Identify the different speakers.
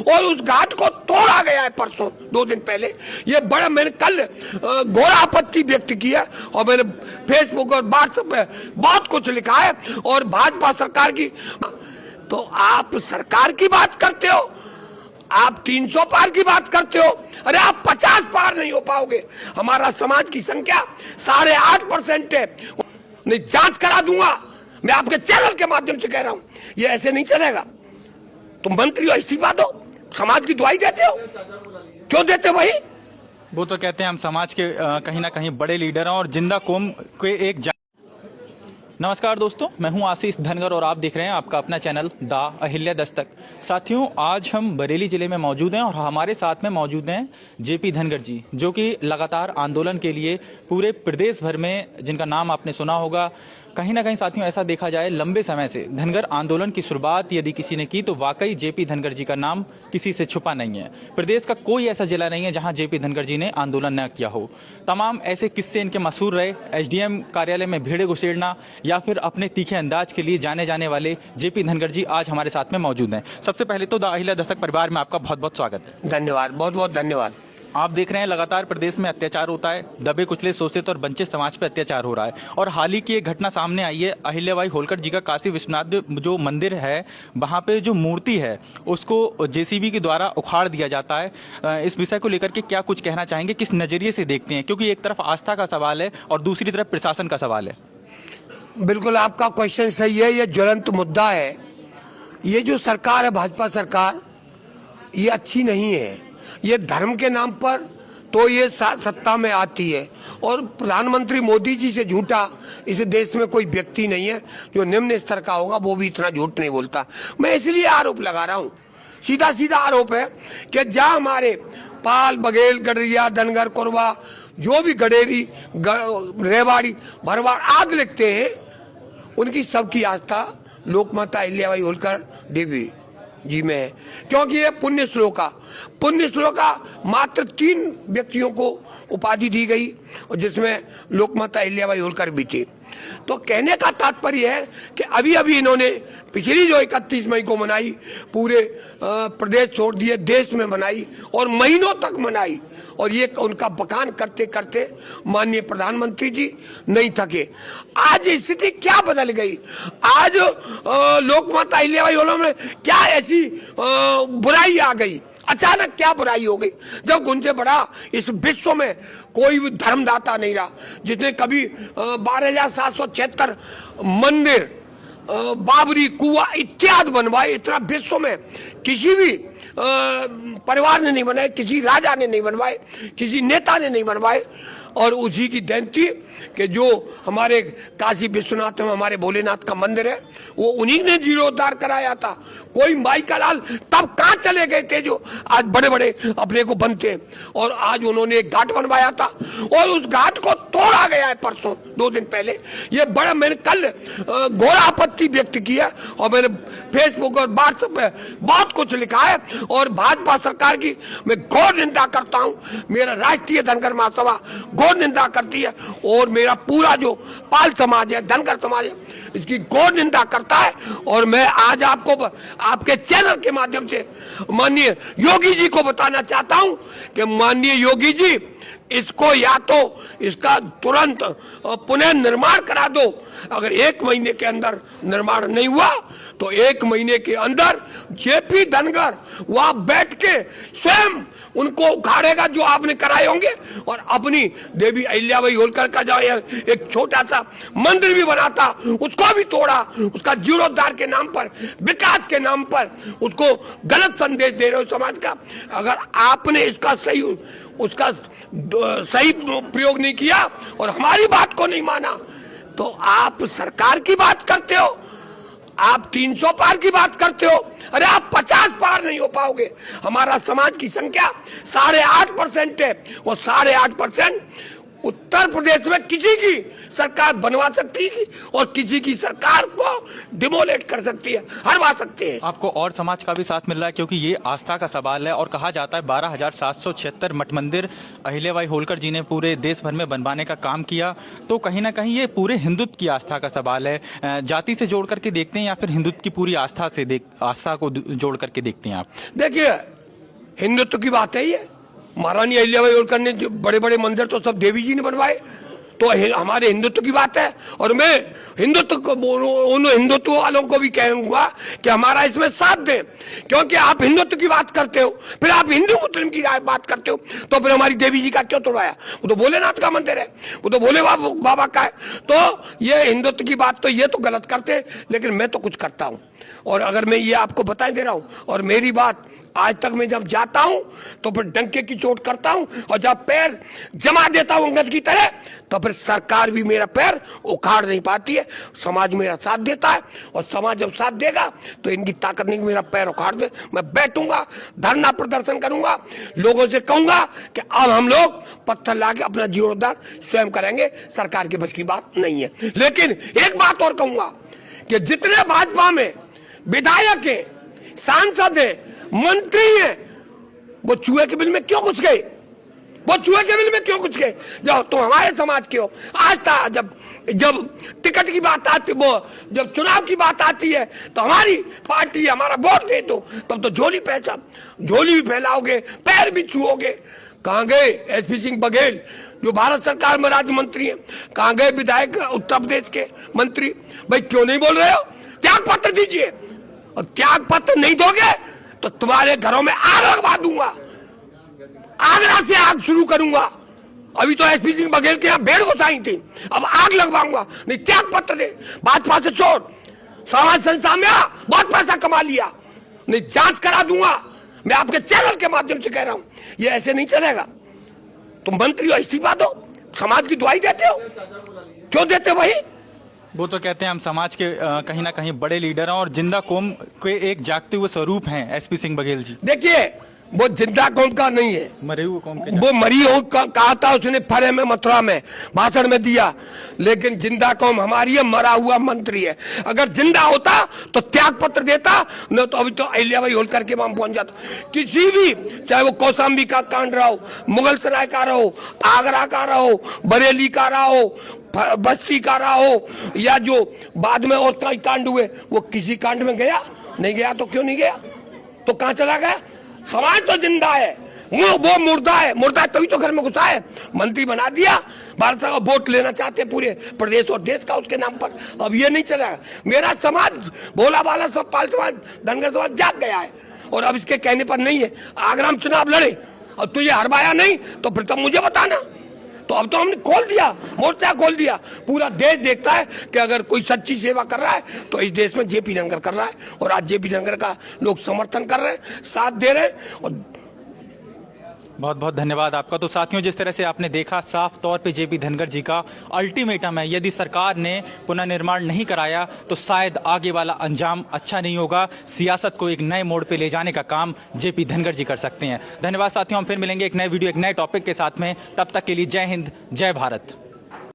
Speaker 1: और उस घाट को तोड़ा गया है परसों 2 दिन पहले। ये बड़ा मैंने कल घोर आपत्ति व्यक्त की है और मैंने फेसबुक और व्हाट्सएप पे बहुत कुछ लिखा है। और भाजपा सरकार की, तो आप सरकार की बात करते हो, आप 300 पार की बात करते हो, अरे आप 50 पार नहीं हो पाओगे। हमारा समाज की संख्या 8.5% है। नहीं, जांच करा दूंगा, मैं आपके चैनल के माध्यम से कह रहा हूं, ये ऐसे नहीं चलेगा। तुम मंत्री हो, इस्तीफा दो। समाज की दुआई देते हो, क्यों देते हो भाई?
Speaker 2: वो तो कहते हैं हम समाज के कहीं ना कहीं बड़े लीडर हैं और जिंदा कौम के एक नमस्कार दोस्तों, मैं हूं आशीष धनगर और आप देख रहे हैं आपका अपना चैनल द अहिल्या दस्तक। साथियों, आज हम बरेली ज़िले में मौजूद हैं और हमारे साथ में मौजूद हैं जेपी धनगर जी, जो कि लगातार आंदोलन के लिए पूरे प्रदेश भर में, जिनका नाम आपने सुना होगा। कहीं ना कहीं साथियों ऐसा देखा जाए, लंबे समय से धनगर आंदोलन की शुरुआत यदि किसी ने की तो वाकई जेपी धनगर जी का नाम किसी से छुपा नहीं है। प्रदेश का कोई ऐसा जिला नहीं है जहाँ जेपी धनगर जी ने आंदोलन न किया हो। तमाम ऐसे किस्से इनके मशहूर रहे। एसडीएम कार्यालय में भीड़ें घुसेड़ना या फिर अपने तीखे अंदाज के लिए जाने जाने वाले जेपी धनगर जी आज हमारे साथ में मौजूद हैं। सबसे पहले तो द अहिल्या दस्तक परिवार में आपका बहुत बहुत स्वागत है।
Speaker 1: धन्यवाद, बहुत बहुत धन्यवाद।
Speaker 2: आप देख रहे हैं लगातार प्रदेश में अत्याचार होता है, दबे कुचले शोषित और वंचित समाज पर अत्याचार हो रहा है। और हाल ही की एक घटना सामने आई है, अहिल्याबाई होलकर जी का काशी विश्वनाथ जो मंदिर है, वहाँ पे जो मूर्ति है उसको जेसीबी के द्वारा उखाड़ दिया जाता है। इस विषय को लेकर के क्या कुछ कहना चाहेंगे, किस नज़रिए से देखते हैं? क्योंकि एक तरफ आस्था का सवाल है और दूसरी तरफ प्रशासन का सवाल है।
Speaker 1: बिल्कुल आपका क्वेश्चन सही है, ये ज्वलंत मुद्दा है। ये जो सरकार है, भाजपा सरकार, ये अच्छी नहीं है। ये धर्म के नाम पर तो ये सत्ता में आती है और प्रधानमंत्री मोदी जी से झूठा इस देश में कोई व्यक्ति नहीं है जो निम्न स्तर का होगा, वो भी इतना झूठ नहीं बोलता। मैं इसलिए आरोप लगा रहा हूँ, सीधा सीधा आरोप है कि जहाँ हमारे पाल, बघेल, गडरिया, धनगर, कोरबा, जो भी गडेरी, रेवाड़ी, भरवाड़ आदि लिखते हैं, उनकी सबकी आस्था लोकमाता अहिल्याबाई होलकर देवी जी में है। क्योंकि ये पुण्य श्लोका मात्र 3 व्यक्तियों को उपाधि दी गई और जिसमें लोकमाता अहिल्याबाई होलकर भी थी। तो कहने का तात्पर्य है कि अभी अभी इन्होंने पिछली जो 31 मई को मनाई, पूरे प्रदेश छोड़ दिए, देश में मनाई और महीनों तक मनाई। और ये उनका बखान करते करते माननीय प्रधानमंत्री जी नहीं थके। आज स्थिति क्या बदल गई? आज लोकमाता अहिल्याबाई होलकर में क्या ऐसी बुराई आ गई? अचानक क्या बुराई हो गई? जब उनसे बड़ा इस विश्व में कोई भी धर्मदाता नहीं रहा, जिसने कभी 12,776 मंदिर, बाबरी कुआं इत्यादि बनवाए। इतना विश्व में किसी भी परिवार ने नहीं बनाए, किसी राजा ने नहीं बनवाए, किसी नेता ने नहीं बनवाए। और उसी की देन थी कि जो हमारे काशी विश्वनाथ में हमारे भोलेनाथ का मंदिर है, वो उन्हीं ने जीर्णोद्धार कराया था। कोई माई का लाल तब कहाँ चले गए थे जो आज बड़े बड़े अपने को बनते हैं? और आज उन्होंने एक घाट बनवाया था और उस घाट को तोड़ा गया है परसों 2 दिन पहले। ये बड़ा मैंने कल घोर आपत्ति व्यक्त की है और मैंने फेसबुक और व्हाट्सएप पे बहुत कुछ लिखा है। और भाजपा सरकार की मैं घोर निंदा करता हूँ। मेरा राष्ट्रीय धनगर महासभा घोर निंदा करती है और मेरा पूरा जो पाल समाज है, धनगर समाज है, इसकी घोर निंदा करता है। और मैं आज आपको आपके चैनल के माध्यम से माननीय योगी जी को बताना चाहता हूं कि माननीय योगी जी, इसको या तो इसका तुरंत पुनः निर्माण करा दो। अगर 1 महीने के अंदर निर्माण नहीं हुआ तो 1 महीने के अंदर जेपी धनगर वहां बैठ के स्वयं उनको उखाड़ेगा जो आपने कराए होंगे। और अपनी देवी अहिल्याबाई होलकर का जो एक छोटा सा मंदिर भी बना था, उसको भी तोड़ा। उसका जीर्णोद्धार के नाम पर, विकास के नाम पर उसको गलत संदेश दे रहे हो समाज का। अगर आपने इसका सही प्रयोग नहीं किया और हमारी बात को नहीं माना, तो आप सरकार की बात करते हो, आप 300 पार की बात करते हो, अरे आप 50 पार नहीं हो पाओगे। हमारा समाज की संख्या 8.5% है। वो 8.5% उत्तर प्रदेश में किसी की सरकार बनवा सकती है और किसी की सरकार को डिमोलेट कर सकती है, हरवा सकते हैं।
Speaker 2: आपको और समाज का भी साथ मिल रहा है, क्योंकि ये आस्था का सवाल है और कहा जाता है 12,776 मठ मंदिर अहिल्याबाई होलकर जी ने पूरे देश भर में बनवाने का काम किया। तो कहीं ना कहीं ये पूरे हिंदुत्व की आस्था का सवाल है। जाति से जोड़ करके देखते हैं या फिर हिंदुत्व की पूरी आस्था को जोड़ करके देखते हैं आप?
Speaker 1: देखिए, हिंदुत्व की बात है ये। महारानी अहिल्याबाई होलकर ने जो बड़े बड़े मंदिर तो सब देवी जी ने बनवाए, तो हमारे हिंदुत्व की बात है। और मैं हिंदुत्व को उन हिंदुत्व वालों को भी कहूंगा कि हमारा इसमें साथ दें, क्योंकि आप हिंदुत्व की बात करते हो, फिर आप हिंदू मुस्लिम की बात करते हो, तो फिर हमारी देवी जी का क्यों तोड़वाया? वो तो भोलेनाथ का मंदिर है, वो तो भोले बाबा का है। तो ये हिंदुत्व की बात तो ये तो गलत करते, लेकिन मैं तो कुछ करता हूं। और अगर मैं ये आपको बता दे रहा हूं, और मेरी बात आज तक मैं जब जाता हूं तो फिर डंके की चोट करता हूं, और जब पैर जमा देता हूं अंगद की तरह, तो फिर सरकार भी मेरा पैर उखाड़ नहीं पाती है। समाज मेरा साथ देता है, और समाज जब साथ देगा तो इनकी ताकत नहीं मेरा पैर उखाड़ दे। मैं बैठूंगा, धरना प्रदर्शन करूंगा, लोगों से कहूंगा कि अब हम लोग पत्थर लाके अपना जीर्णोद्धार स्वयं करेंगे, सरकार के बस की बात नहीं है। लेकिन एक बात और कहूंगा कि जितने भाजपा में विधायक है, सांसद है, मंत्री हैं, वो चूहे के बिल में क्यों घुस गए? वो चूहे के बिल में क्यों घुस गए? जब तुम हमारे समाज के हो, आज था जब टिकट की बात आती, वो जब चुनाव की बात आती है तो हमारी पार्टी हमारा वोट दे दो, तब तो झोली भी फैलाओगे, पैर भी छुओगे। कहाँ गए एसपी सिंह बघेल जो भारत सरकार में राज्य मंत्री हैं? कहाँ गए विधायक उत्तर प्रदेश के मंत्री? भाई क्यों नहीं बोल रहे हो? त्याग पत्र दीजिए, और त्याग पत्र नहीं दोगे तो तुम्हारे घरों में आग लगवा दूंगा, आगरा से आग शुरू करूंगा। अभी तो एसपी सिंह बघेल के यहाँ भेड़ घुसाई थी, अब आग लगवाऊंगा। नहीं, त्याग पत्र दे, भाजपा से छोड़, समाज संस्था में आ, बहुत पैसा कमा लिया, नहीं जांच करा दूंगा। मैं आपके चैनल के माध्यम से कह रहा हूं, ये ऐसे नहीं चलेगा। तुम मंत्री हो, इस्तीफा दो, समाज की दुआई देते हो, क्यों देते हो भाई?
Speaker 2: वो तो कहते हैं हम समाज के कहीं ना कहीं बड़े लीडर हैं और जिंदा कौम के एक जागते हुए स्वरूप हैं एसपी सिंह बघेल जी।
Speaker 1: देखिए, वो जिंदा कौम का नहीं है,
Speaker 2: मरे हुए कौम के।
Speaker 1: वो मरी हो कहा था उसने फरे में, मथुरा में भाषण में दिया, लेकिन जिंदा कौम हमारी है, मरा हुआ मंत्री है। अगर जिंदा होता तो त्याग पत्र देता, न तो अभी तो अहिल्याबाई होलकर के वहां पहुंच जाता। किसी भी, चाहे वो कौशाम्बी का कांड रहा हो, मुगल सराय का रहा हो, आगरा का रहा हो, बरेली का रहा हो, बस्ती का रहा हो, या जो बाद में और कई कांड हुए, वो किसी कांड में गया नहीं? गया तो क्यों नहीं गया? तो कहां चला गया? समाज तो जिंदा है, वो मुर्दा है। मुर्दा है तभी तो घर में घुसा है, मंत्री बना दिया, भारत का वोट लेना चाहते पूरे प्रदेश और देश का उसके नाम पर। अब ये नहीं चला। मेरा समाज, भोला बाला सब, पाल समाज, धनगर समाज जाग गया है, और अब इसके कहने पर नहीं है। आगरा में चुनाव लड़े और तुझे हरवाया नहीं तो फिर तब मुझे बताना। तो अब तो हमने खोल दिया, मोर्चा खोल दिया, पूरा देश देखता है कि अगर कोई सच्ची सेवा कर रहा है तो इस देश में जेपी धनखड़ कर रहा है, और आज जेपी धनखड़ का लोग समर्थन कर रहे हैं, साथ दे रहे हैं। और
Speaker 2: बहुत बहुत धन्यवाद आपका। तो साथियों, जिस तरह से आपने देखा, साफ तौर पे जेपी धनखड़ जी का अल्टीमेटम है, यदि सरकार ने पुनर्निर्माण नहीं कराया तो शायद आगे वाला अंजाम अच्छा नहीं होगा। सियासत को एक नए मोड़ पे ले जाने का काम जेपी धनखड़ जी कर सकते हैं। धन्यवाद साथियों, हम फिर मिलेंगे एक नए वीडियो, एक नए टॉपिक के साथ में। तब तक के लिए जय हिंद, जय भारत।